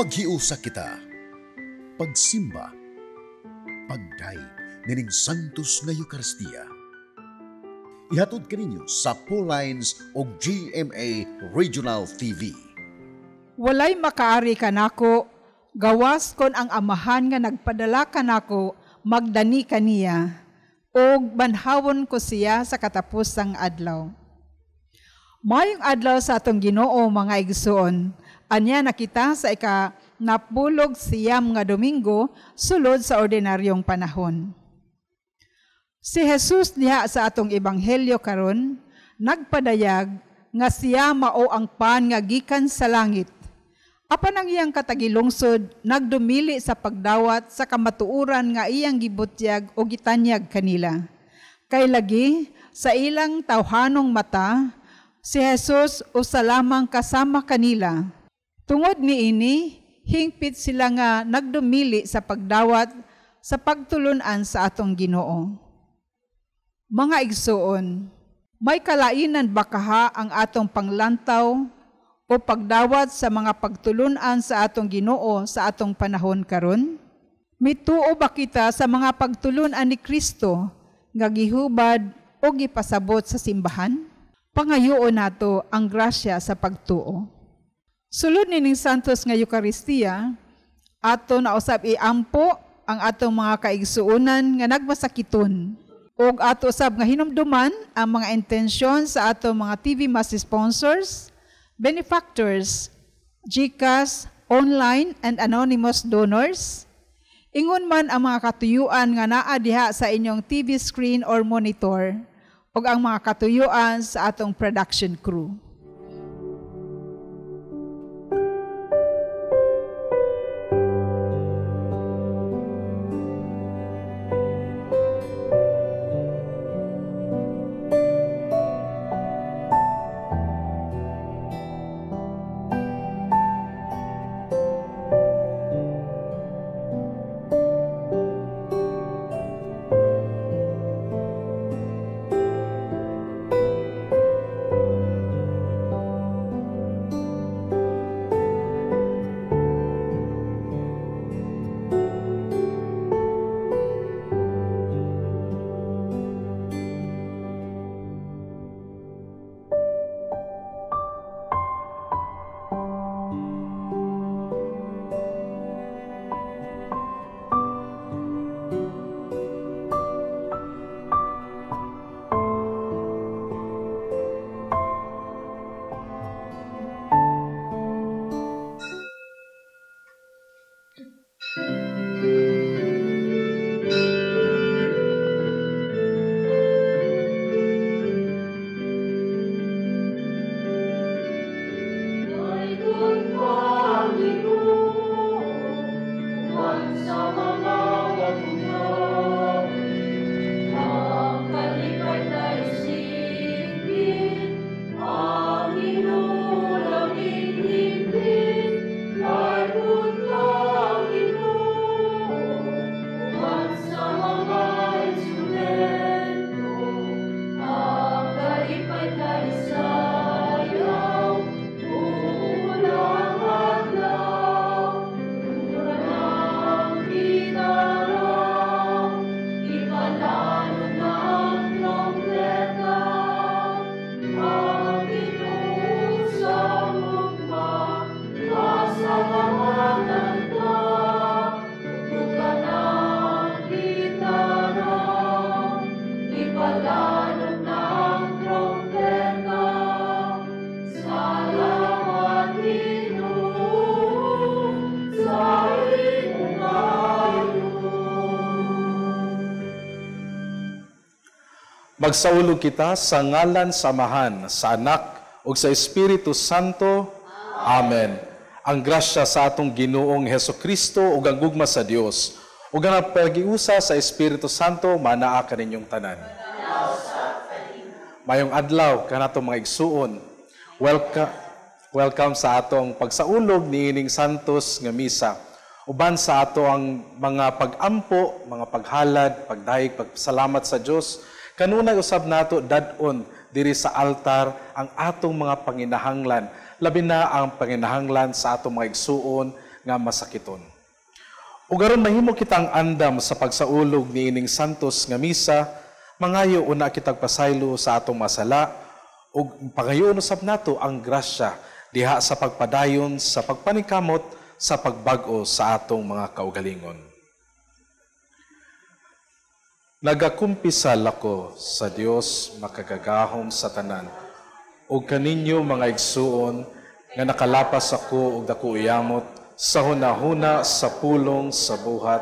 Maghiusa kita, pagsimba, pagdaig nining Santos nga Eucharistia. Ihatod kaninyo sa Pauline's o GMA Regional TV. Walay makaari kanako, gawas kon ang amahan nga nagpadala kanako, magdani kaniya, og banhawon ko siya sa katapusang adlaw. Mayong adlaw sa atong Ginoo mga igsoon, anya nakita sa napulog siyam nga Domingo sulod sa ordinaryong panahon. Si Jesus diha sa atong ebanghelyo karon nagpadayag nga siya mao ang pan nga gikan sa langit. Apan ang iyang katagilungsod nagdumili sa pagdawat sa kamatuoran nga iyang gibutyag o gitanyag kanila. Kay lagi sa ilang tawhanong mata si Jesus usa lamang kasama kanila. Tungod niini hingpit sila nga nagdumili sa pagdawat sa pagtulunan sa atong Ginoo. Mga igsoon, may kalainan ba kaha ang atong panglantaw o pagdawat sa mga pagtulunan sa atong Ginoo sa atong panahon karon? Mituo ba kita sa mga pagtulunan ni Kristo nga gihubad o gipasabot sa simbahan? Pangayoon nato ang grasya sa pagtuo. Sulod nining Santos nga Eucharistia, ato na usab iampo ang atong mga kaigsuonan nga nagmasakiton. Og ato usab nga hinumduman ang mga intensyon sa atong mga TV Mass sponsors, benefactors, GCash, online and anonymous donors. Ingon man ang mga katuyuan nga naa diha sa inyong TV screen or monitor, og ang mga katuyuan sa atong production crew. Magsaulog kita sa ngalan samahan, sa Anak ug sa Espiritu Santo. Amen. Ang grasya sa atong Ginoong Hesukristo ug ang gugma sa Dios ug ang pag-iusa sa Espiritu Santo manaa kaninyong tanan. Mayong adlaw kanatong mga igsuon. Welcome sa atong pagsaulog niining Santos nga misa. Uban sa ato ang mga pag-ampo, mga paghalad, pagdayeg, pagpasalamat sa Dios. Kanunay usab nato dadon diri sa altar ang atong mga panginahanglan, labi na ang panginahanglan sa atong mga igsuon nga masakiton. Ug aron mahimo kitang andam sa pagsaulog niining santos nga misa, mangayo una kitag pasaylo sa atong masala ug pangayoon usab nato ang grasya diha sa pagpadayon sa pagpanikamot sa pagbag-o sa atong mga kaugalingon. Nagakumpisal ako sa Dios makagagahom sa tanan ug kaninyo mga igsuon nga nakalapas ako og dako iyamot sa hunahuna sa pulong sa buhat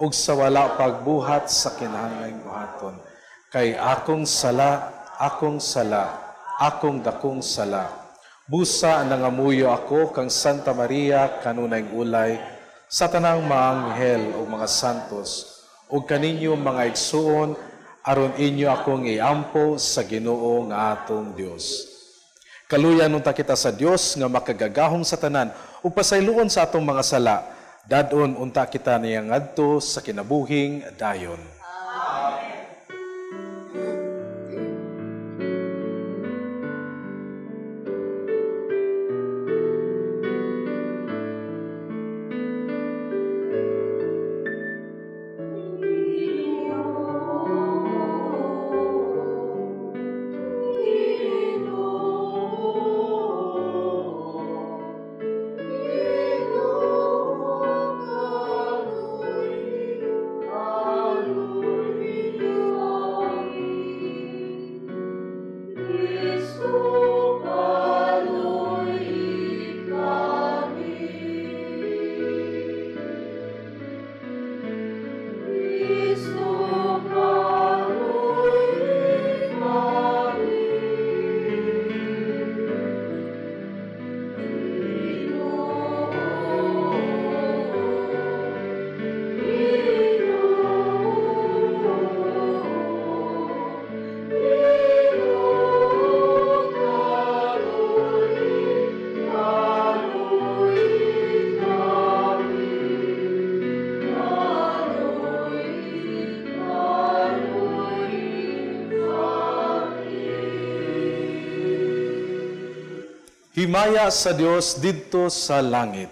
ug sa wala pagbuhat sa kinahanglan buhaton. Kay akong sala, akong dakong sala. Busa nangamuyo ako kang Santa Maria kanunay ulay sa tanang mga anghel o mga santos ug kaninyo mga igsuon aron inyo akong iampo sa Ginoo nga atong Dios. Kaluyan unta kita sa Dios nga makagagahom sa tanan ug pasayloon sa atong mga sala. Dadon unta kita niya ngadto sa kinabuhing dayon. Himaya sa Dios didto sa langit.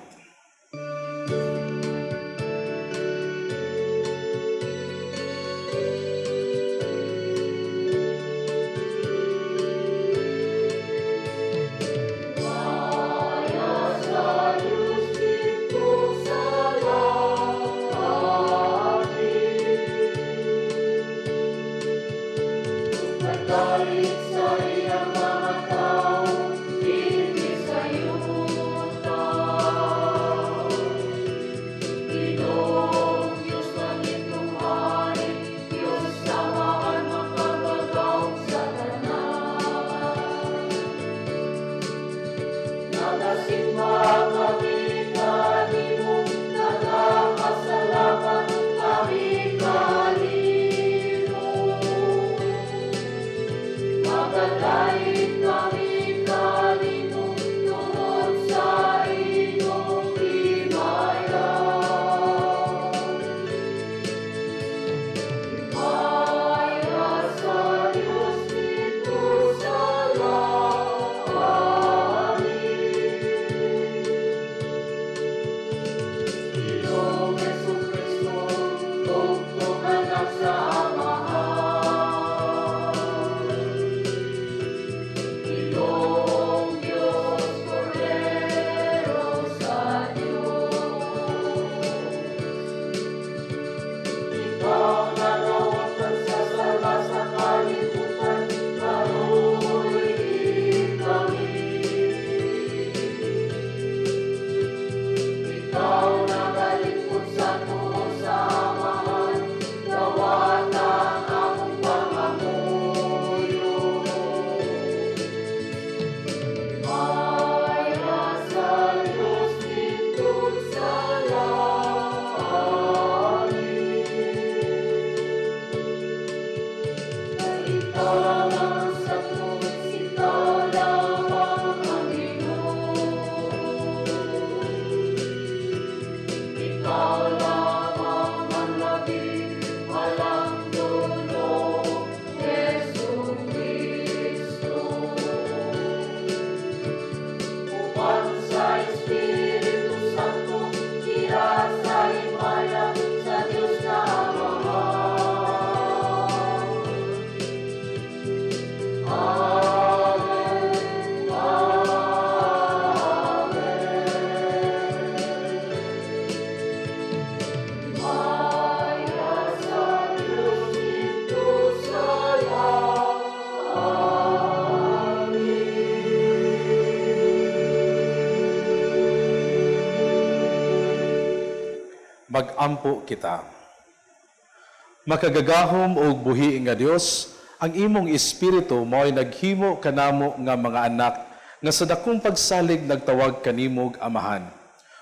Mag-ampo kita. Makagagahom o buhi nga Dios, ang imong espiritu mo'y naghimo kanamo nga mga anak, nga sa dakong pagsalig nagtawag kanimog amahan.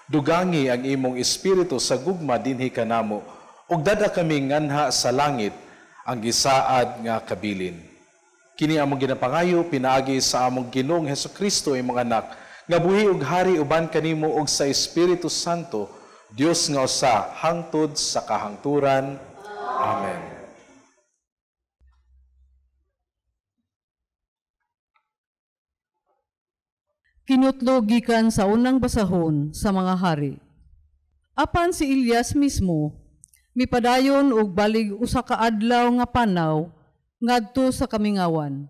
Dugangi ang imong espiritu sa gugma dinhi kanamo, ug dada kami nganha sa langit ang gisaad nga kabilin. Kini among ginapangayo pinaagi sa among Ginoong Hesukristo imong anak, nga buhi ug hari uban kanimo ug sa Espiritu Santo, Dios nga usa hangtod sa kahangturan. Amen. Kinutlo gikan sa unang basahon sa mga hari. Apan si Elias mismo, mipadayon og balig usa ka adlaw nga panaw ngadto sa kamingawan.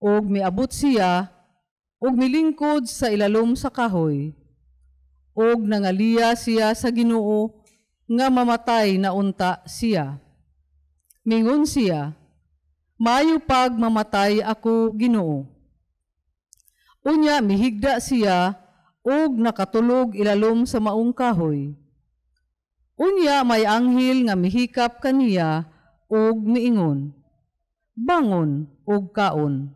Og miabot siya og milingkod sa ilalom sa kahoy. Og nangaliya siya sa Ginoo nga mamatay na unta siya. Mingon siya, "Maayo pag mamatay ako, Ginoo." Unya mihigda siya og nakatulog ilalom sa maong kahoy. Unya may anghel nga mihikap kaniya og miingon, "Bangon og kaon."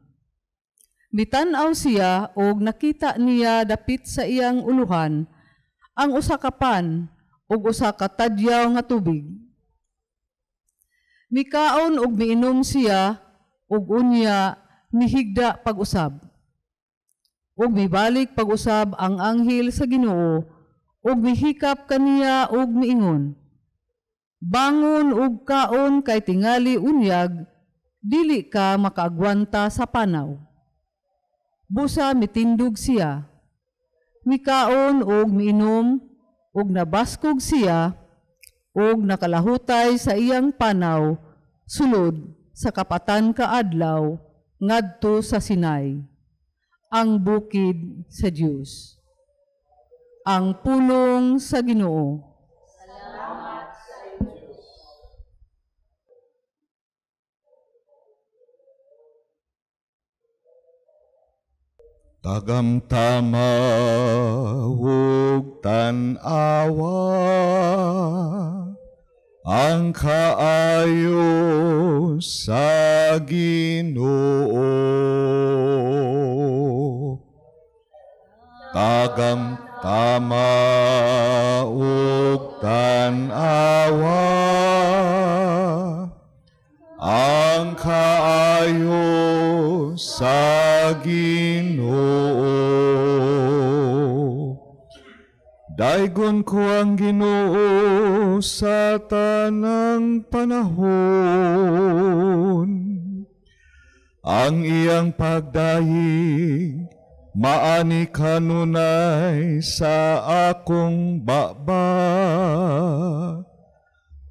Mitanaw siya og nakita niya dapit sa iyang uluhan ang usa ka pan ug usa ka tadyaw nga tubig. Mikaon og miinom siya ug unya mihigda pag-usab. Ug mibalik pag-usab ang anghel sa Ginoo ug mihikap kaniya og miingon, "Bangon ug kaon kay tingali unyag dili ka makaagwanta sa panaw." Busa mitindog siya, mikaon og miinom og nabaskog siya og nakalahutay sa iyang panaw sulod sa kapatan kaadlaw ngadto sa Sinai, ang bukid sa Dios. Ang pulong sa Ginoo. Tagamtama ug tan-awa ang kaayo sa Ginoo. Tagamtama ug tan-awa ang kaayo sa Ginoo. Daigon ko ang Ginoo sa tanang panahon. Ang iyang pagdaig maani kanunay sa akong baba.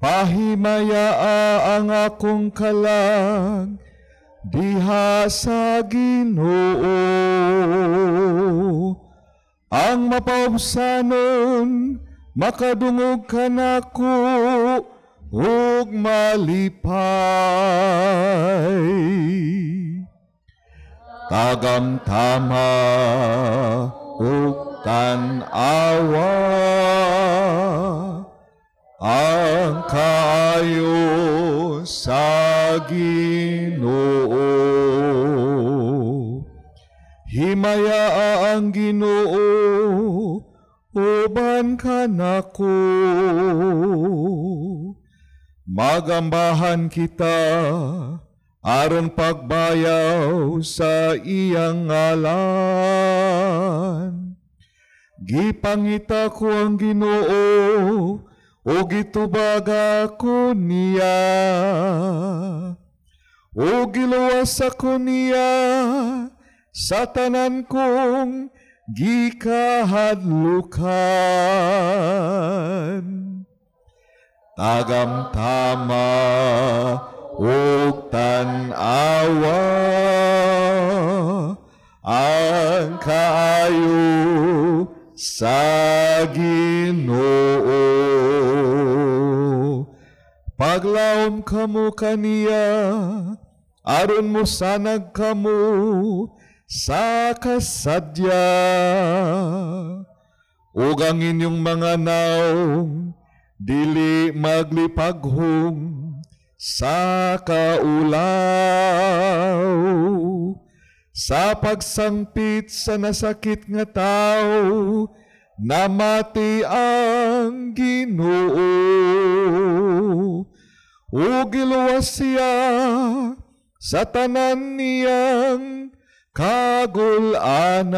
Pahimayaa ang akong kalag diha sa Ginoo. Ang mapaubsanon makadungog kanako ug malipay. Tagamtama ug tan-awa ang kaayo sa Ginoo. Himaya ang Ginoo uban kanako. Magambahan kita aron pagbayaw sa iyang ngalan. Gipangita ko ang Ginoo o gitubag ako niya, o giluwas ako niya sa tanan kong gikahadlukan. Tagamtama ug tan-awa ang kaayo sa Ginoo. Paglaom kamo kaniya, aron mo sanag kamo sa kasadya. Ug ang inyong mga naong dili maglipaghong sa kaulaw, sa pagsangpit sa nasakit nga tao, namati ang Ginoo, ug giluwas siya sa tanan niyang kagulanan.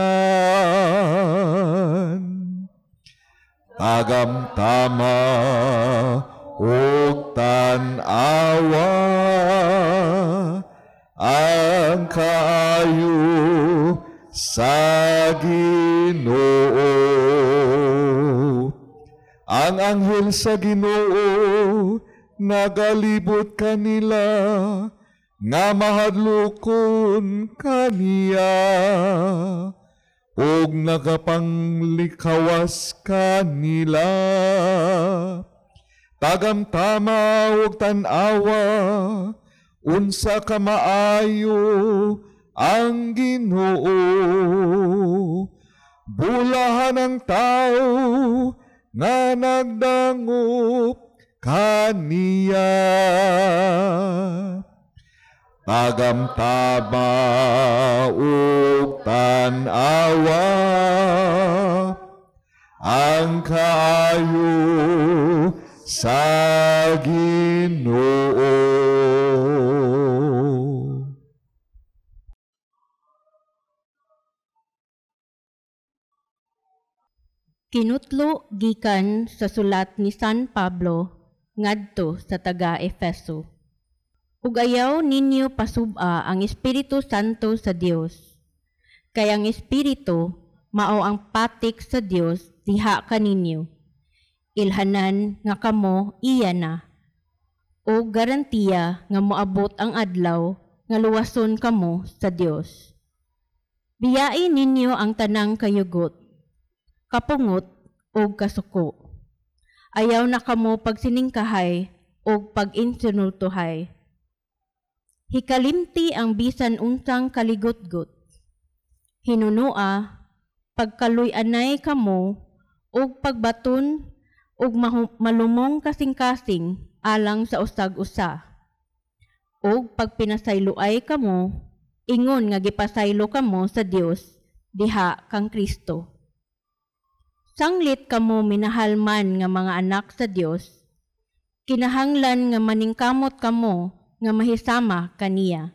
Tagamtama ug tan-awa ang kaayo sa Ginoo. Ang anghel sa Ginoo nagalibot kanila nga mahadlokon kaniya ug nagapanglikawas kanila. Tagamtama ug tan-awa unsa ka maayo ang Ginoo. Bulahan ang tao nga nagdangop kaniya. Tagamtama ug tan-awa ang kaayo sa Ginoo. Kinutlo gikan sa sulat ni San Pablo ngadto sa taga-Efeso. Ug ayaw ninyo pasub-a ang Espiritu Santo sa Dios. Kay ang Espiritu mao ang patik sa Dios diha kaninyo. Ilhanan nga kamo iya na. O garantiya nga moabot ang adlaw nga luwason kamo sa Dios. Biyain ninyo ang tanang kayugot, kapungot o kasuko. Ayaw na kamo pagsiningkahay o pag-insinultuhay. Hikalimti ang bisan unsang kaligotgot. Hinunua, pagkaluy-anay kamo o pagbaton o malumong kasing-kasing alang sa usag-usa. O pagpinasayloay kamo, ingon nga gipasaylo kamo sa Dios, diha kang Kristo. Sanglit kamo minahalman nga mga anak sa Dios, kinahanglan nga maningkamot kamo nga mahisama kaniya.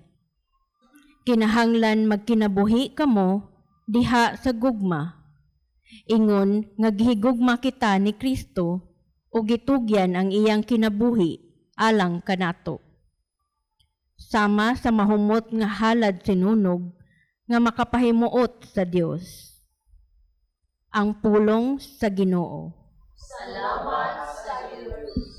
Kinahanglan magkinabuhi kamo diha sa gugma. Ingon nga gihigugma kita ni Kristo o gitugyan ang iyang kinabuhi alang kanato. Sama sa mahumot nga halad sinunog nga makapahimuot sa Dios. Ang pulong sa Ginoo. Salamat sa Diyos.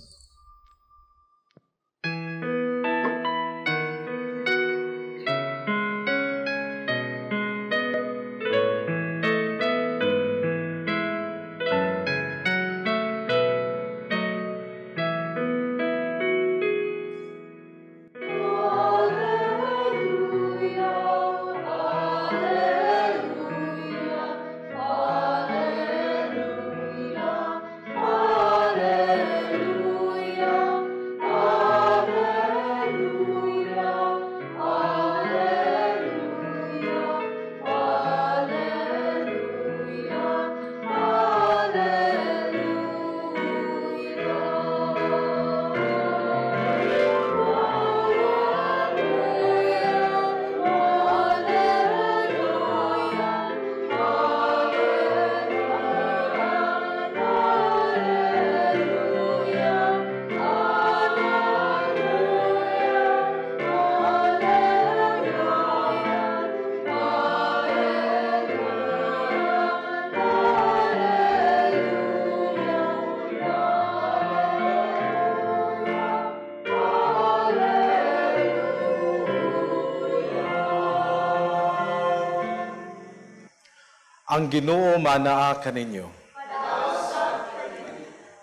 Ang Ginoo manaa kaninyo.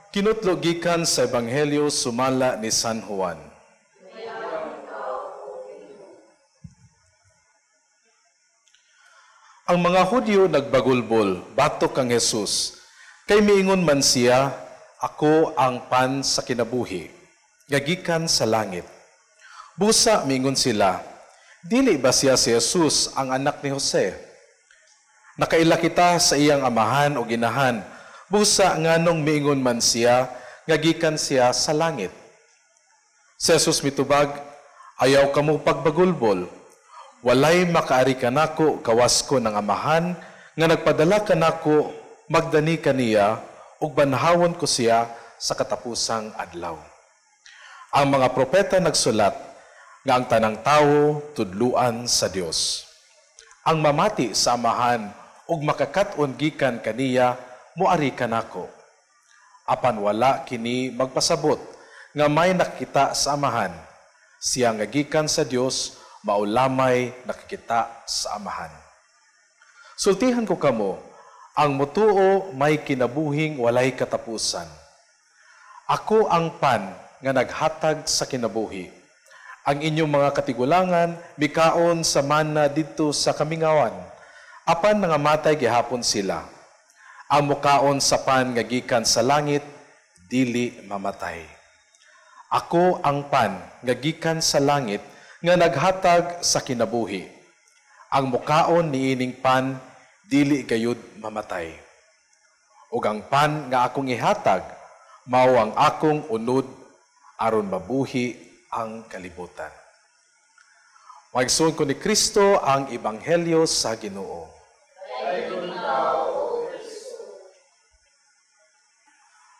Kinutlo gikan sa Ebanghelyo sumala ni San Juan. Ang mga Hudyo nagbagulbol, batok kang Jesus. Kay miingon man siya, Ako ang pan sa kinabuhi, gagikan sa langit. Busa mingon sila, dili ba siya si Jesus ang anak ni Jose? Nakaila kita sa iyang amahan o ginahan, busa nganong mingon man siya, gagikan siya sa langit. Si Jesus mitubag, ayaw kamo pagbagulbol, walay makaari kanako kawas ko ng amahan, nga nagpadala kanako magdani kaniya, ug banhawon ko siya sa katapusang adlaw. Ang mga propeta nagsulat nga ang tanang tawo tudluan sa Dios. Ang mamati sa amahan ug makakat-on gikan kaniya moari kanako. Apan wala kini magpasabot nga may nakita sa amahan, siya nga gikan sa Dios maulamay nakikita sa amahan. Sultihan ko kamo, ang mutuo may kinabuhing walay katapusan. Ako ang pan nga naghatag sa kinabuhi. Ang inyong mga katigulangan, mikaon sa mana dito sa kamingawan. Apan nangamatay gihapon sila. Ang mukaon sa pan nga gikan sa langit, dili mamatay. Ako ang pan nga gikan sa langit nga naghatag sa kinabuhi. Ang mukaon niining pan, dili gayud mamatay. Ug ang pan nga akong ihatag, mao ang akong unod aron mabuhi ang kalibutan. Maigsoon ko ni Kristo ang ebanghelyo sa Ginoo.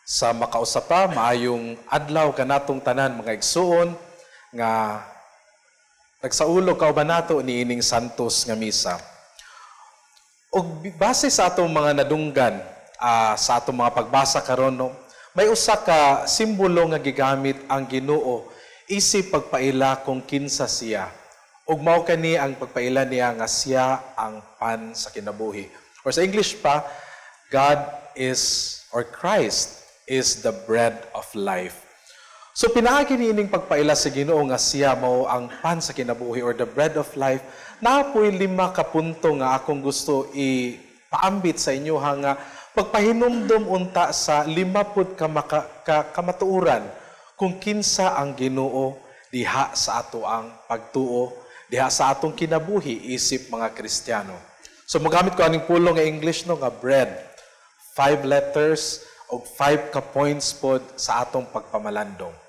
Sa makausapa, maayong adlaw kanatong tanan mga igsoon nga nagsaulo kauban nato niining santos nga misa. Og base sa atong mga nadunggan, sa atong mga pagbasa karon, no, may usa ka simbolo nga gigamit ang Ginoo isip pagpaila kung kinsa siya. Ug mao kani ang pagpaila niya nga siya ang pan sa kinabuhi. Or sa English pa, God is, or Christ is the bread of life. So pinaagi niining pagpaila sa Ginoo nga siya mao ang pan sa kinabuhi or the bread of life. Napoy 5 ka punto nga akong gusto ipaambit sa inyo nga pagpahinumdom unta sa 50 kamatuuran kung kinsa ang Ginoo diha sa ato ang pagtuo, diha sa atong kinabuhi isip mga Kristiyano. So magamit ko aning pulo nga English no nga bread. 5 letters o 5 ka points pod sa atong pagpamalandong.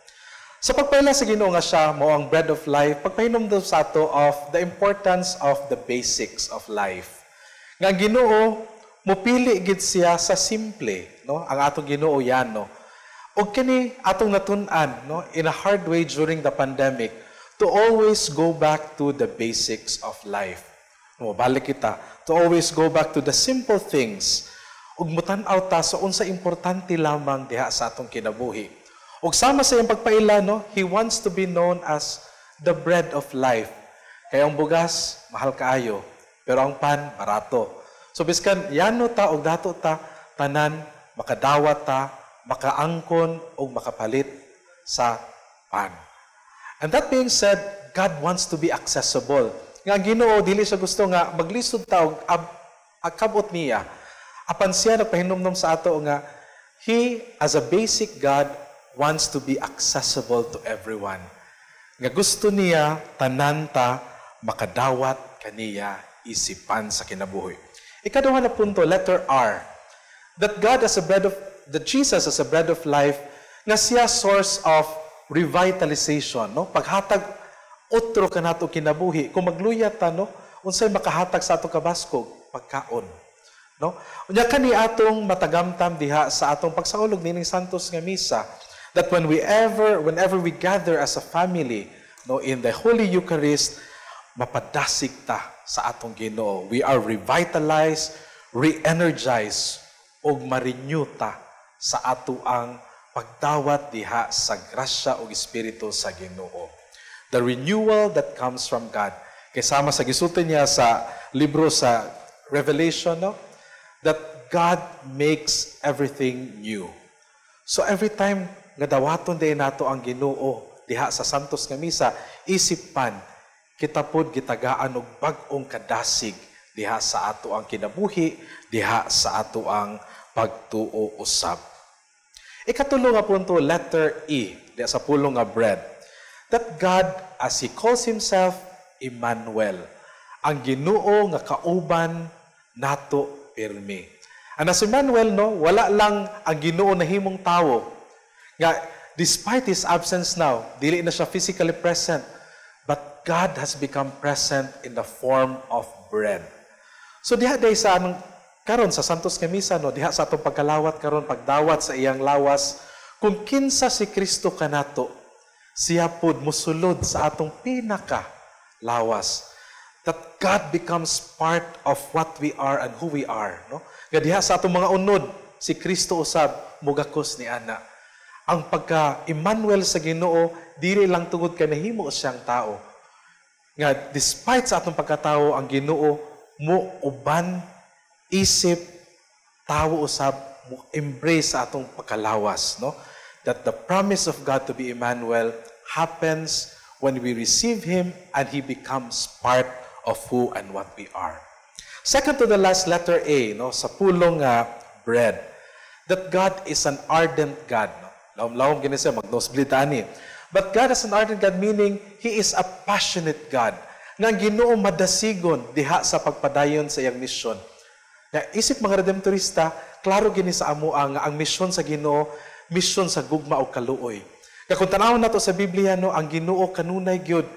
Sa pagpaila sa Ginoo nga siya mao ang bread of life, pagpahinumdom sa ato of the importance of the basics of life. Nga ang Ginoo mupili gid siya sa simple, no? Ang atong Ginoo yan, no? Og kini atong natun-an, no, in a hard way during the pandemic to always go back to the basics of life. No, balik kita to always go back to the simple things. Ug mutan-aw ta sa unsa importante lamang diha sa atong kinabuhi. Ug sama sa iyang pagpaila, no, he wants to be known as the bread of life. Kaya ang bugas, mahal kaayo, pero ang pan, barato. So biskan yano ta og dato ta, tanan, makadawat ta, makaangkon o makapalit sa pan. And that being said, God wants to be accessible. Nga Ginoo dili siya gusto nga maglisod ta og akabot niya. Apan siya nagpahinumdom sa ato nga he as a basic God wants to be accessible to everyone. Nga gusto niya tanan ta makadawat kaniya isipan sa kinabuhi. Ikaduha na punto, letter R. That God as a bread of that Jesus as a bread of life, nga siya source of revitalization, no? Paghatag otro kanato kinabuhi, kung magluyat ta, no? Unsay makahatag sa ato kabaskog, pagkaon, no? Unya kani atong matagamtam diha sa atong pagsaulog nining santos nga misa, that whenever we gather as a family, no, in the Holy Eucharist, mapadasig ta sa atong Ginoo. We are revitalized, re-energized, og ma-renew ta sa ato ang pagdawat diha sa grasya o Espiritu sa Ginoo. The renewal that comes from God. Kasama sa gisulti niya sa libro sa Revelation, no? That God makes everything new. So every time nga dawaton din nato ang Ginoo diha sa santos nga misa, isipan kita pod gitagaan og bag-ong kadasig diha sa ato ang kinabuhi, diha sa ato ang pagtuo usab. Ikatulo nga punto, letter E, diya sa pulong nga bread. That God, as He calls Himself, Emmanuel, ang Ginoo nga kauban nato pirmi. And as Emmanuel, no, wala lang ang Ginoo na himong tawo. Nga, despite His absence now, dili na siya physically present, but God has become present in the form of bread. So diha day sa anong karon sa Santos nga Misa, no, diha sa atong pagkalawat karon, pagdawat sa iyang lawas, kung kinsa si Kristo kanato, siya pod musulod sa atong pinaka lawas. That God becomes part of what we are and who we are, no? Nga diha sa atong mga unod, si Kristo usab mugakos ni ana. Ang pagka-Emmanuel sa Ginoo, dili lang tungod kay nahimo siyang tao. Nga despite sa atong pagkatao, ang Ginoo mo uban isip tawo usab mo embrace sa atong pagkalawas, no? That the promise of God to be Emmanuel happens when we receive Him and He becomes part of who and what we are. Second to the last, letter A, no, sa pulong bread, that God is an ardent God. No? Lawom gini siya, mag-nosebleed ani. But God is an ardent God, meaning He is a passionate God. Nga Ginoo madasigon diha sa pagpadayon sa iyang misyon. Na isip mga redemptorista, klaro gini sa amo ang misyon sa Ginoo, misyon sa gugma o kaluoy. Kaya kung tanawon nato sa Biblia, no, ang Ginoo kanunay gyud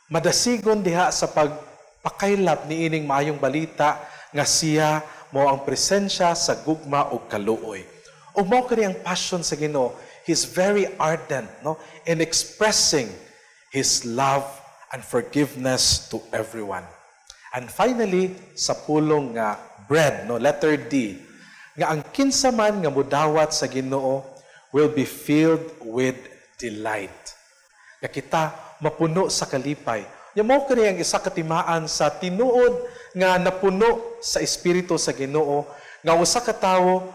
madasigon diha sa pagpakaylap ni ining maayong balita nga siya mo ang presensya sa gugma o kaluoy. O mao kani ang passion sa Ginoo. He's very ardent, no, in expressing His love and forgiveness to everyone. And finally, sa pulong bread, no, letter D, nga ang kinsa man nga mudawat sa Ginoo will be filled with delight. Nga kita mapuno sa kalipay. Yung mao kani ang isa katimaan sa tinuod nga napuno sa Espiritu sa Ginoo, nga usa ka tawo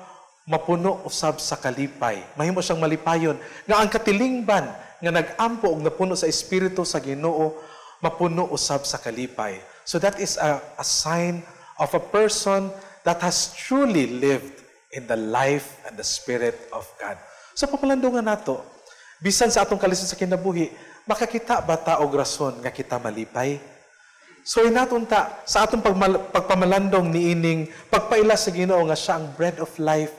mapuno usab sa kalipay. Mahimo siyang malipayon. Nga ang katilingban nga nag-ampo og napuno sa Espiritu sa Ginoo, mapuno usab sa kalipay. So that is a sign of a person that has truly lived in the life and the Spirit of God. So papalandungan nato, bisan sa atong kalisod sa kinabuhi, makakita ba ta og rason nga kita malipay? So inatunta sa atong pagpamalandong niining pagpaila sa Ginoo nga siya ang bread of life,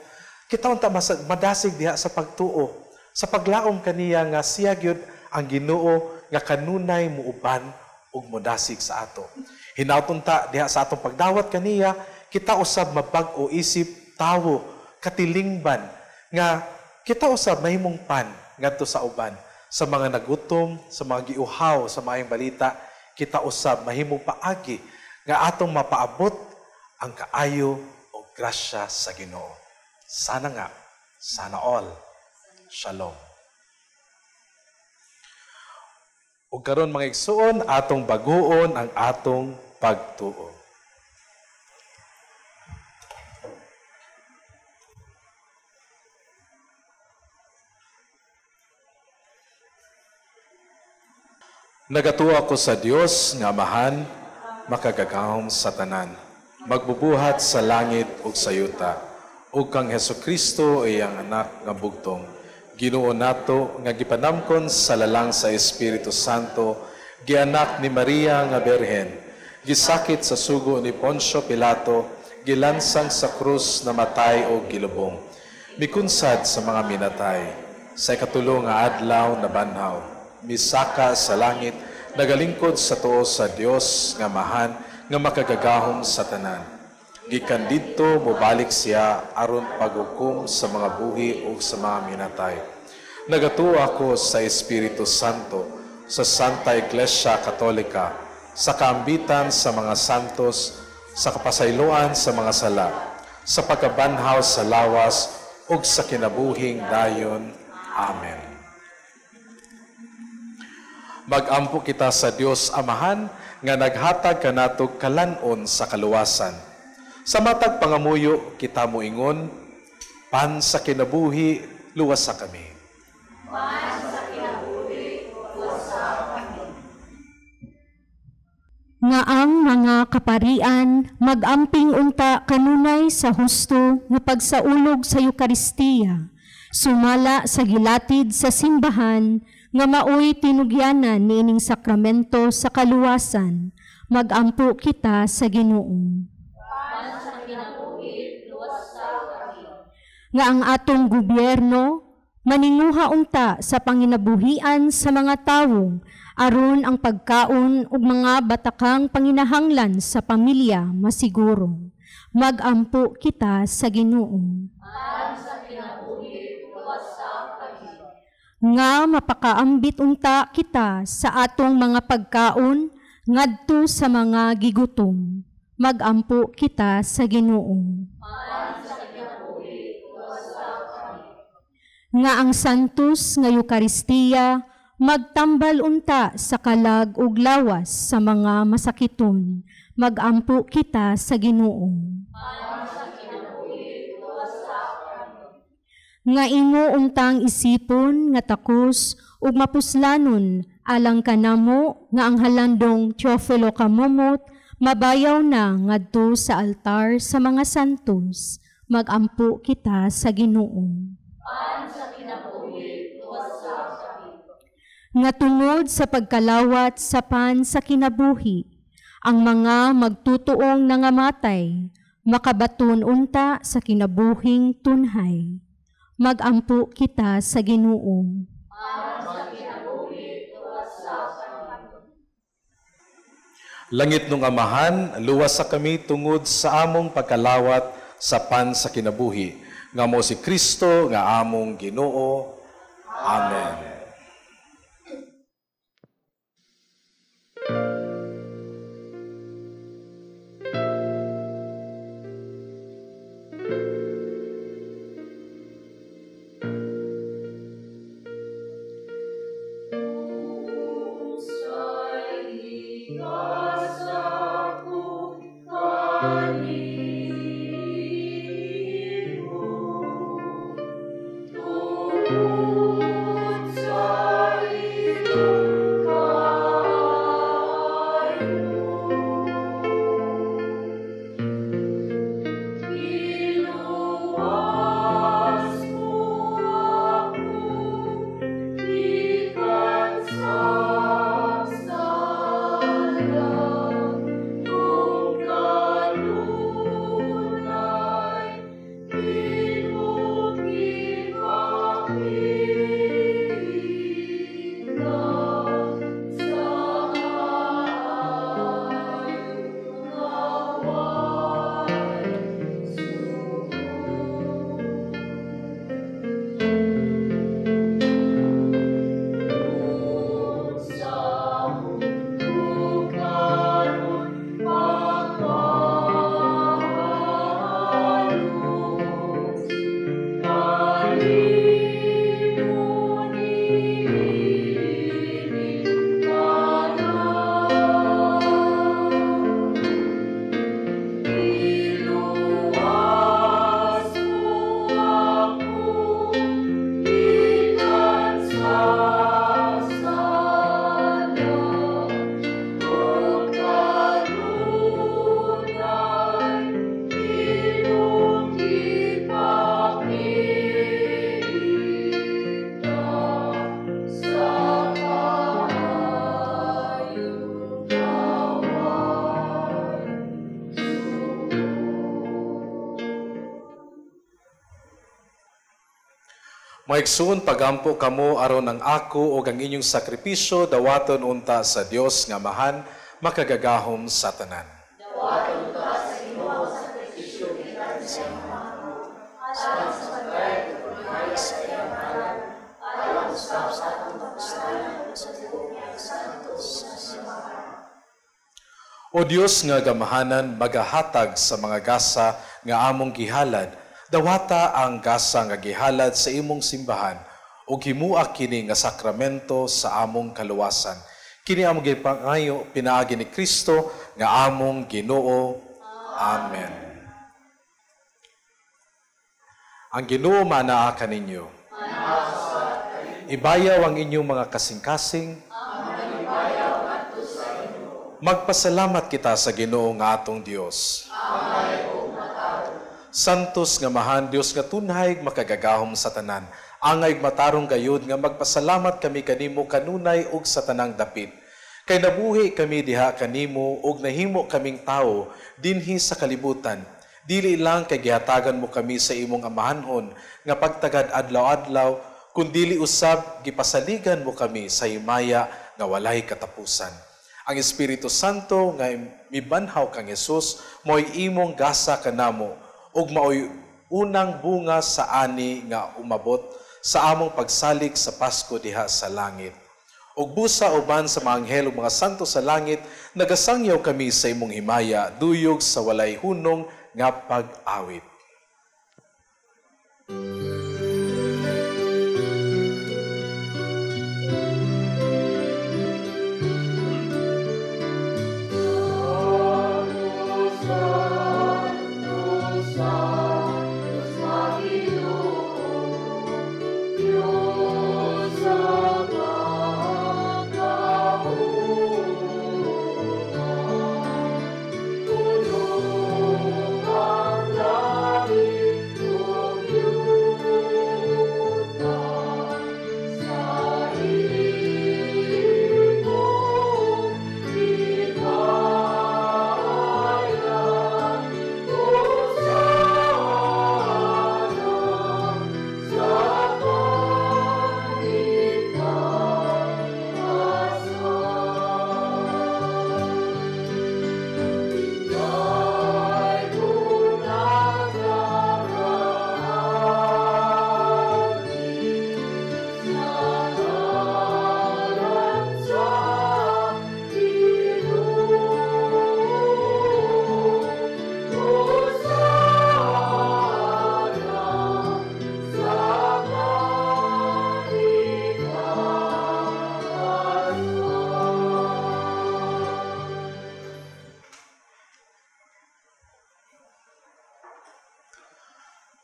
kita unta madasig diha sa pagtuo, sa paglaom kaniya nga siya gyud ang Ginoo nga kanunay muuban ug modasig sa ato. Hinautunta diha sa atong pagdawat kaniya, kita usab mabag-o isip tawo, katilingban nga kita usab mahimong pan ngadto sa uban. Sa mga nagutom, sa mga giuhaw, sa maayong balita, kita usab mahimong paagi nga atong mapaabot ang kaayo o grasya sa Ginoo. Sana nga, sana all. Shalom. Ug karon mga igsoon, atong baguon ang atong pagtuo. Nagatuo ako sa Dios nga Amahan, makagagahom sa tanan, magbubuhat sa langit ug sa yuta, ug kang Hesukristo iyang anak nga bugtong. Ginoo nato nga gipanamkon sa lalang sa Espiritu Santo, gianak ni Maria nga Berhen, gisakit sa sugo ni Poncio Pilato, gilansang sa krus na matay o gilubong, mikunsad sa mga minatay, sa ikatulo nga adlaw na banhaw, misaka sa langit, nagalingkod sa tuo sa Dios nga Amahan nga makagagahom sa tanan. Gikan didto mobalik siya aron paghukom sa mga buhi o sa mga minatay. Nagatuo ako sa Espiritu Santo, sa Santa Iglesia Katolika, sa kaambitan sa mga santos, sa kapasayloan sa mga sala, sa pagkabanhaw sa lawas ug sa kinabuhing dayon. Amen. Magampo kita sa Dios Amahan nga naghatag kanatog kalanon sa kaluwasan. Sa matag pangamuyo kita moingon, pan sa kinabuhi luwas sa kami. Pan sa kinabuhi luwas sa kami. Nga ang mga kaparian magamping unta kanunay sa husto nga pagsaulog sa Eukaristiya, Sumala sa gilatid sa simbahan, nga maoy tinugyanan niining sakramento sa kaluwasan, magampo kita sa Ginoo. Nga ang atong gobyerno, maninguha unta sa panginabuhian sa mga tawo, aron ang pagkaon ug mga batakang panginahanglan sa pamilya masiguro. Magampo kita sa Ginoo. Nga mapakaambit unta kita sa atong mga pagkaon ngadto sa mga gigutom. Magampo kita sa Ginoo. Nga ang santos nga Eukaristiya magtambal unta sa kalag ug lawas sa mga masakiton. Magampo kita sa Ginoo. Nga ingo untang isipon nga takos ug mapuslanon alang kanamo nga ang halandong Teofilo Kamumot mabayaw na ngadto sa altar sa mga santos. Magampo kita sa Ginoo. Nga tungod sa pagkalawat sa pan sa kinabuhi, ang mga magtutuong nangamatay, makabaton unta sa kinabuhing tunhay. Magampo kita sa Ginoo. Langit nung Amahan, luwas sa kami tungod sa among pagkalawat sa pan sa kinabuhi. Nga mo si Kristo, nga among Ginoo. Amen. Maigsoon pagampo kamo aron ang ako o ang inyong sakripisyo dawaton unta sa Dios nga Amahan makagagahom sa tanan. Dawaton unta sa imong sakripisyo gikan sa imong alang sa pagay ug sa imong alang sa atong pagsanan sa tibuok nga santos sa simbahan. O Dios nga gamahanan magahatag sa mga gasa nga among gihalad, dawata ang gasa nga gihalad sa imong simbahan ug himua kini nga sakramento sa among kaluwasan. Kini among gipangayo pinaagi ni Kristo nga among Ginoo. Amen. Ang Ginoo manaa kaninyo. Ibayaw ang inyong mga kasing-kasing. Magpasalamat kita sa Ginoo nga atong Dios. Santos nga mahan Dios nga tunhay makagagahom sa tanan. Angay matarong gayud nga magpasalamat kami kanimo kanunay ug sa tanang dapit. Kay nabuhi kami diha kanimo ug nahimo kaming tawo dinhi sa kalibutan. Dili lang kay gihatagan mo kami sa imong amahanhon nga pagtagad adlaw-adlaw, kundili usab gipasaligan mo kami sa himaya nga walay katapusan. Ang Espiritu Santo nga mibanhaw kang Hesus mo'y imong gasa kanamo ug maoy unang bunga sa ani nga umabot sa among pagsalig sa Pasko diha sa langit. Ug busa uban sa mga anghel ug mga santo sa langit, nagasangyaw kami sa imong himaya duyog sa walay hunong nga pag-awit.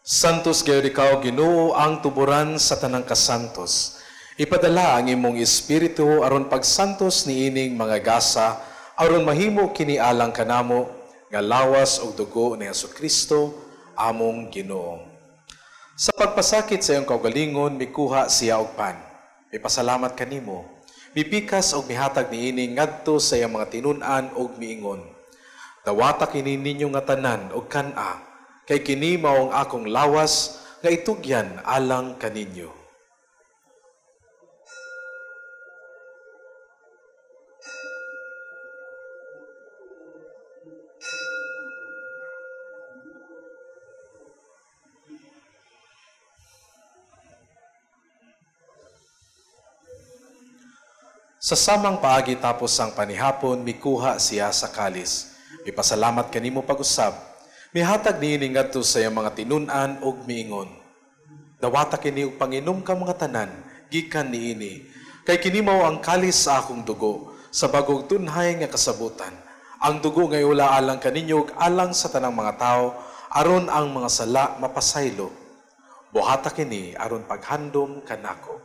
Santos gayud ikaw Ginoo ang tuburan sa tanang kasantos. Ipadala ang imong espiritu aron pagsantos niining mga gasa aron mahimo kini alang kanamo nga lawas ug dugo ni Jesucristo among Ginoo. Sa pagpasakit sa iyong kaugalingon mikuha siya og pan. Ipasalamat kanimo. Mipikas og mihatag niining ngadto sa iyang mga tinun-an ug miingon. Dawata kini ninyo nga tanan og kan-a. Kay kini mao ang akong lawas nga itugyan alang kaninyo. Sa samang paagi tapos ang panihapon, mikuha siya sa kalis. Ipasalamat kanimo pag-usab. Mihatag niini ngadto sa iyang mga tinun-an ug miingon. Dawata kini og panginom ka mga tanan, gikan niini. Kay kini mao ang kalis sa akong dugo, sa bagong tunhay nga kasabutan. Ang dugo nga iula alang kaninyo ug alang sa tanang mga tao, aron ang mga sala mapasaylo. Buhata kini aron paghandom kanako.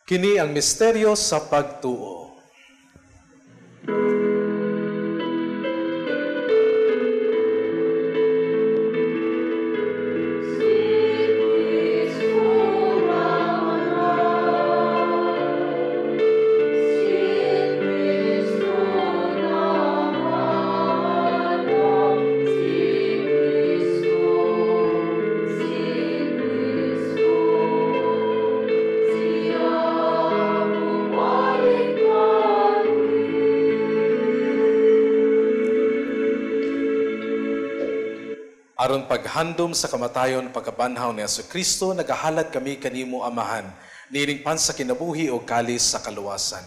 Kini ang misteryo sa pagtuo. Aron paghandom sa kamatayon pagkabanhaw ni Jesucristo, nagahalad kami kanimo Amahan, nining pan sa kinabuhi o kalis sa kaluwasan.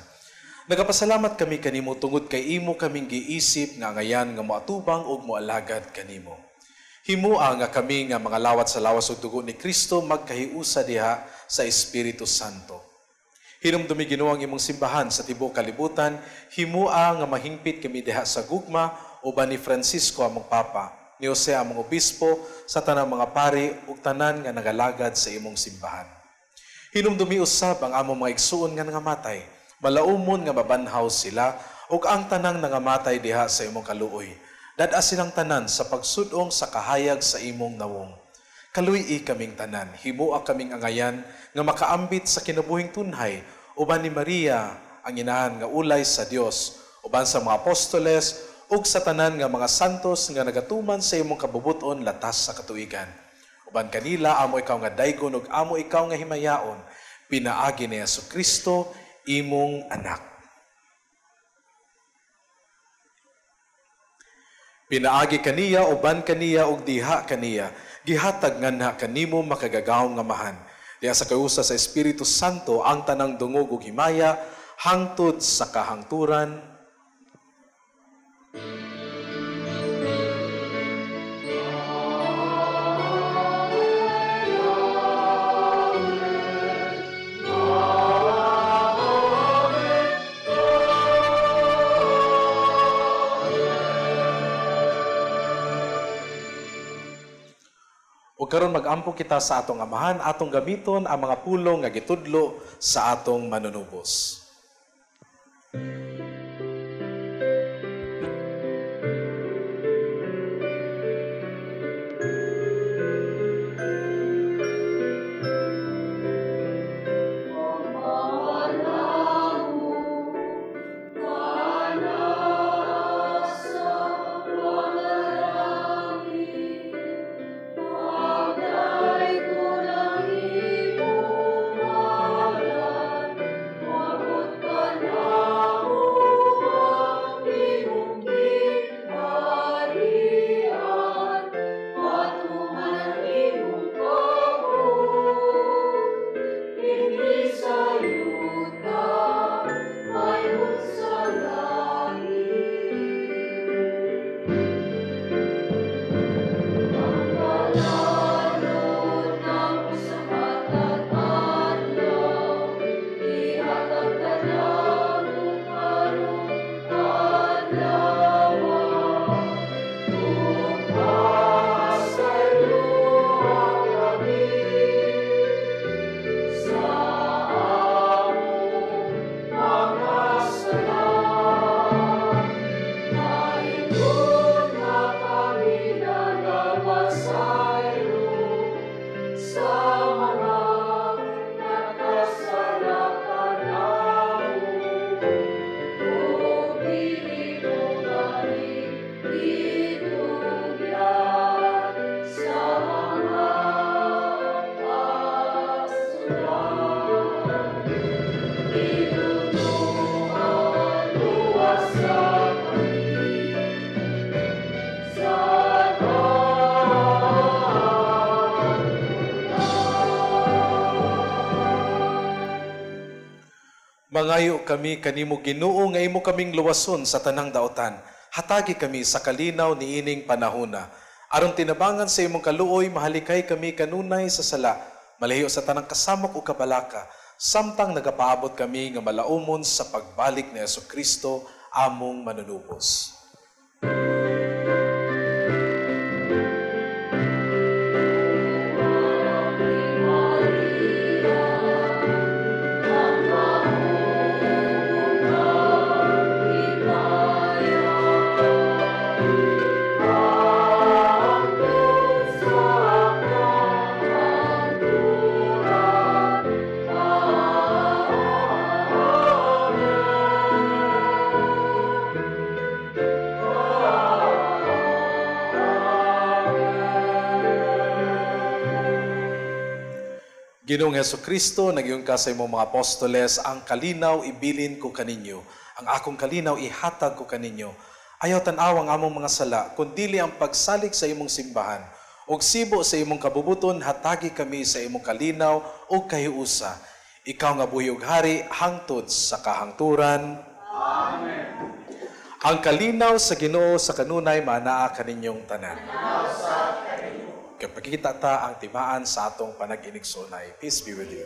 Nagapasalamat kami kanimo tungod kay imo kaming giisip nga ngayan nga moatubang ug moalagad kanimo. Himua nga kami nga mga lawat sa lawas ug dugo ni Kristo magkahiusa diha sa Espiritu Santo. Hinumdumi Ginoo ang imong simbahan sa tibuok kalibutan, himua nga mahingpit kami diha sa gugma uban ni Francisco among Papa, ni Jose among obispo, sa tanang mga pari ug tanan nga nagalagad sa imong simbahan. Hinumdumi usab ang among mga igsuon nga nangamatay, malaumon nga mabanhaw sila ug ang tanang nangamatay diha sa imong kaluoy. Dad-a silang tanan sa pagsudong sa kahayag sa imong nawong. Kaluy-i kaming tanan, himua kaming angayan nga makaambit sa kinabuhing tunhay, uban ni Maria, ang inahan nga ulay sa Dios, uban sa mga apostoles, ug sa tanan nga mga santos nga nagatuman sa imong kabubuton latas sa katuigan. Uban kanila, amo ikaw nga daygon ug amo ikaw nga himayaon, pinaagi ni Jesucristo, imong anak. Pinaagi kaniya, uban kaniya, ug diha kaniya, gihatag nganha kanimo makagagahom nga mahan. Diha sa kausa sa Espiritu Santo ang tanang dungog ug himaya hangtod sa kahangturan. Ug karon mag-ampo kita sa atong amahan, atong gamiton ang mga pulong nga gitudlo sa atong manunubos. Mangayo kami kanimo Ginoo nga imo kaming luwason sa tanang daotan. Hatagi kami sa kalinaw niining panahona. Aron tinabangan sa imong kaluoy, mahalikay kami kanunay sa sala, malayo sa tanang kasamok o kabalaka, samtang nagapaabot kami nga malaumon sa pagbalik ni Jesucristo, among manunubos. Ginoong Jesucristo, nagyong ka sa imong mga apostoles, ang kalinaw ibilin ko kaninyo, ang akong kalinaw ihatag ko kaninyo. Ayaw tanaw ang among mga sala, kundili ang pagsalig sa imong simbahan. Og sibo sa imong kabubuton, hatagi kami sa imong kalinaw o kahiusa. Ikaw nga buhi ug hari, hangtod sa kahangturan. Amen. Ang kalinaw sa Ginoo sa kanunay manaa kaninyong tanan. Kapag kita ta ang timaan sa atong panag-inig sunay. Peace be with you.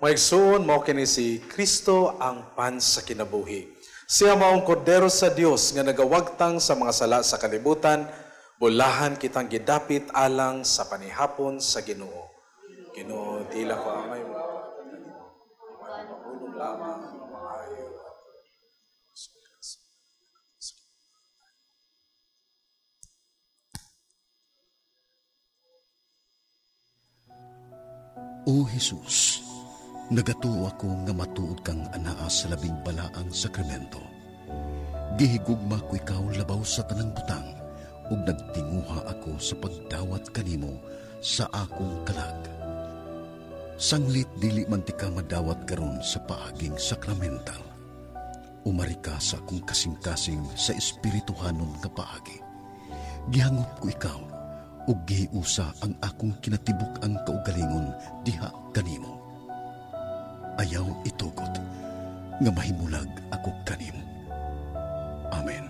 Maigsuon mao kini si Kristo ang pan sa kinabuhi. Siya maong kordero sa Dios nga nagawagtang sa mga sala sa kalibutan, bulahan kitang gidapit alang sa panihapon sa Ginoo. Ginoo, tila ko amay mo. Mahulog lamang ang maayo. O Jesus, nagatuo ako nga matuod kang anaa sa labing balaang sakramento. Gihigugma ko ikaw labaw sa tanang butang, ug nagtinguha ako sa pagdawat kanimo sa akong kalag. Sanglit dili man ti ka madawat karon sa paaging sakramental. Umari ka sa akong kasing-kasing sa espirituhanon nga paagi. Gihangop ko ikaw, ug gihiusa ang akong kinatibuk ang kaugalingon diha kanimo. Ayaw itugot nga mahimulag ako kanimo. Amen.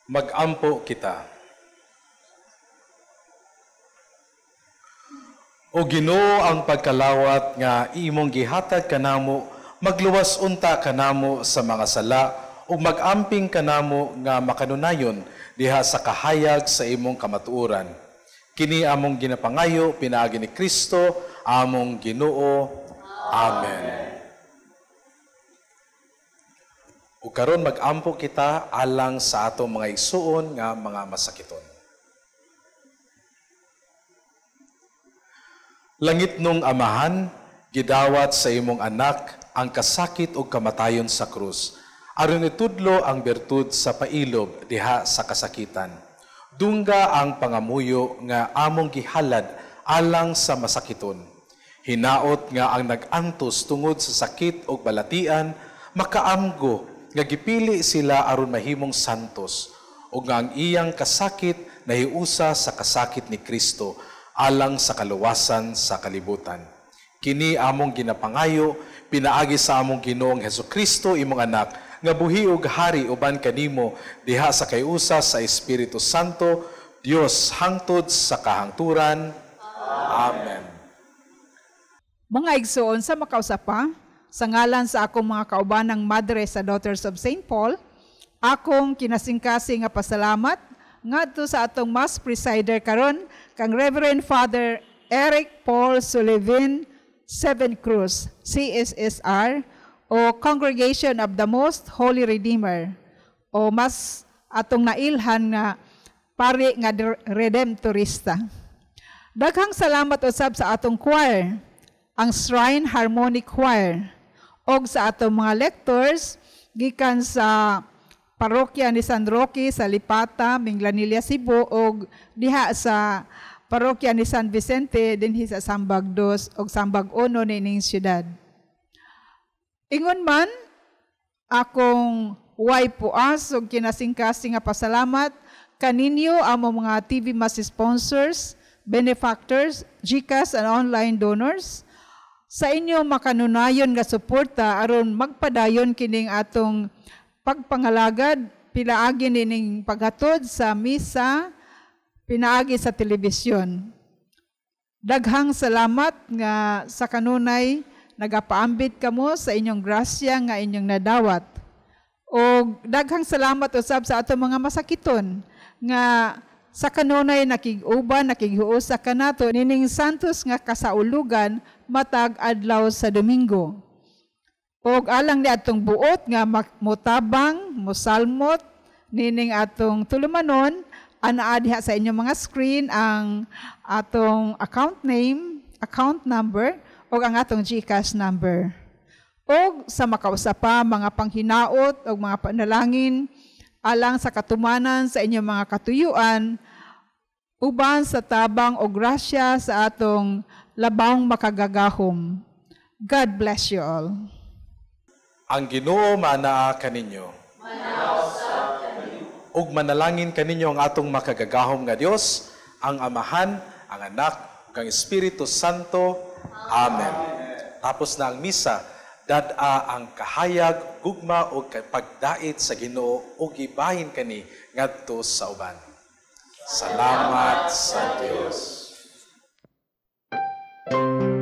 Mag-ampo kita. O Ginoo, ang pagkalawat nga imong gihatag kanamo, magluwas unta kanamo sa mga sala ug mag-amping kanamo nga makanunayon diha sa kahayag sa imong kamatuoran. Kini among ginapangayo pinaagi ni Kristo, among Ginoo. Amen. O karon mag-ampo kita alang sa atong mga igsuon nga mga masakiton. Langit nung Amahan, gidawat sa imong anak ang kasakit o kamatayon sa krus. Aron itudlo ang bertud sa pailob diha sa kasakitan. Dungga ang pangamuyo nga among gihalad alang sa masakiton. Hinaot nga ang nag-antos tungod sa sakit o balatian, makaamgo nga gipili sila aron mahimong santos, o nga ang iyang kasakit nahiusa sa kasakit ni Kristo, alang sa kaluwasan sa kalibutan. Kini among ginapangayo, pinaagi sa among Ginoong Hesukristo, imong anak, nga buhi ug hari uban kanimo diha sa kayusa sa Espiritu Santo, Dios hangtod sa kahangturan. Amen. Mga igsoon sa makausapa, sa ngalan sa akong mga kaubanang madre sa Daughters of St. Paul, akong kinasingkasing nga pasalamat ngadto sa atong Mass Presider karon kang Reverend Father Eric Paul Sullivan Seven Cruz, CSSR, o Congregation of the Most Holy Redeemer, o mas atong nailhan nga pari nga Redemptorista. Daghang salamat usab sa atong choir, ang Shrine Harmonic Choir, og sa atong mga lectors gikan sa Parokya ni San Roque sa Lipata, Minglanilla, Cebu, og diha sa Parokya ni San Vicente dinhi sa Sambag 2 og Sambag 1 nining syudad. Ingon man akong way puas og kinasingkasing nga pasalamat kaninyo amo mga TV Mass sponsors, benefactors, GCash and online donors sa inyo makanunayon nga suporta aron magpadayon kining atong pagpangalagad, pilaagi nining paghatod sa misa, pinaagi sa telebisyon. Daghang salamat nga sa kanunay nagapaambit kamo sa inyong grasya nga inyong nadawat. O daghang salamat usab sa atong mga masakiton nga sa kanunay nakig-uban, nakighuusa kanato nining santos nga kasaulugan matag adlaw sa Domingo. Og alang ni atong buot nga motabang, mosalmot nining atong tulumanon, anaa diha sa inyong mga screen ang atong account name, account number, o ang atong GCash number. O sa makausapa, mga panghinaot o mga panalangin, alang sa katumanan sa inyong mga katuyuan, uban sa tabang o grasya sa atong labang makagagahom. God bless you all. Ang Ginoo manaa kaninyo. Ug manalangin kaninyo ang atong makagagahom nga Dios, ang Amahan, ang Anak, ug ang Espiritu Santo. Amen. Tapos na ang misa, dad-a ang kahayag, gugma ug pagdait sa Ginoo ug ibahin kani ngadto sa uban. Salamat sa Dios. Amen.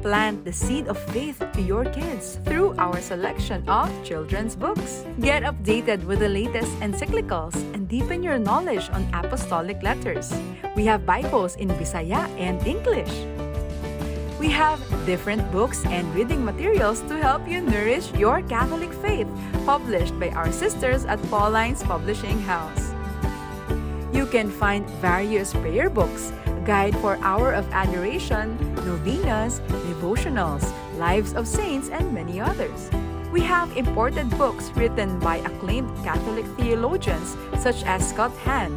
Plant the seed of faith to your kids through our selection of children's books. Get updated with the latest encyclicals and deepen your knowledge on apostolic letters. We have Bibles in Bisaya and English. We have different books and reading materials to help you nourish your Catholic faith, published by our sisters at Pauline's Publishing House. You can find various prayer books, a guide for Hour of Adoration, novenas, devotionals, lives of saints, and many others. We have imported books written by acclaimed Catholic theologians such as Scott Hahn,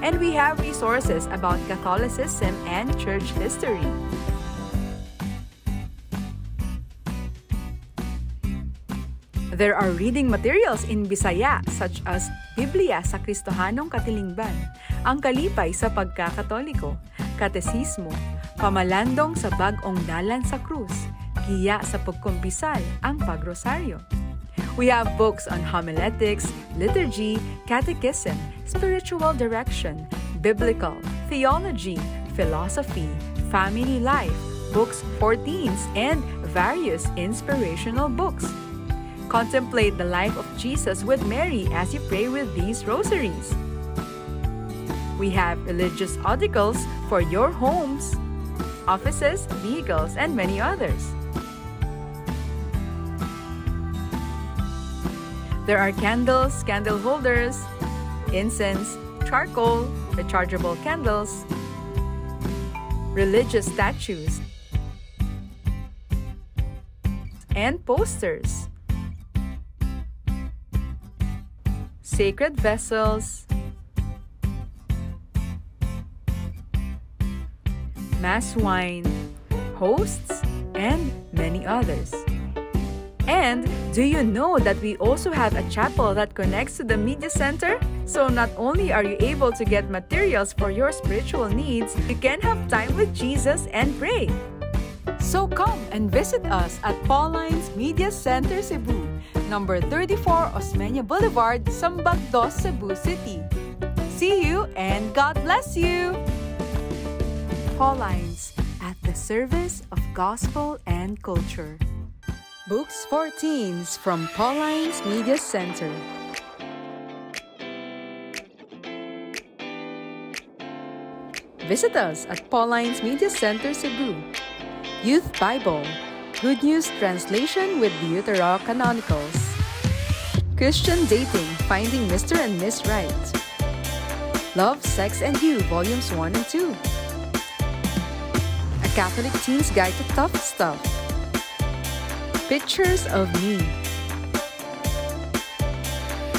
and we have resources about Catholicism and church history. There are reading materials in Bisaya such as Biblia sa Kristohanong Katilingban, Ang Kalipay sa Pagkakatoliko, Katesismo, Pamalandong sa Bag-ong Dalan sa Krus, Giya sa Pagkumpisal, Ang Pagrosaryo. We have books on homiletics, liturgy, catechism, spiritual direction, biblical, theology, philosophy, family life, books for teens, and various inspirational books. Contemplate the life of Jesus with Mary as you pray with these rosaries. We have religious articles for your homes, offices, vehicles, and many others. There are candles, candle holders, incense, charcoal, rechargeable candles, religious statues, and posters. Sacred vessels, mass wine, hosts, and many others. And do you know that we also have a chapel that connects to the media center? So not only are you able to get materials for your spiritual needs, you can have time with Jesus and pray. So come and visit us at Pauline's Media Center Cebu, number 34 Osmeña Boulevard, Sambag 2, Cebu City. See you and God bless you! Pauline's, at the service of gospel and culture. Books for Teens from Pauline's Media Center. Visit us at Pauline's Media Center Cebu. Youth Bible, Good News Translation with Deuterocanonicals. Christian Dating, Finding Mr. and Miss Right. Love, Sex, and You, Volumes 1 and 2. A Catholic Teen's Guide to Tough Stuff. Pictures of Me.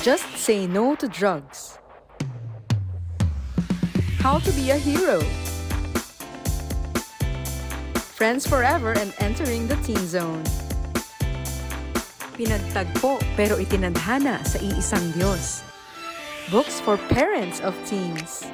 Just Say No to Drugs. How to Be a Hero. Friends Forever and Entering the Teen Zone. Pinagtagpo pero itinadhana sa iisang Diyos. Books for parents of teens.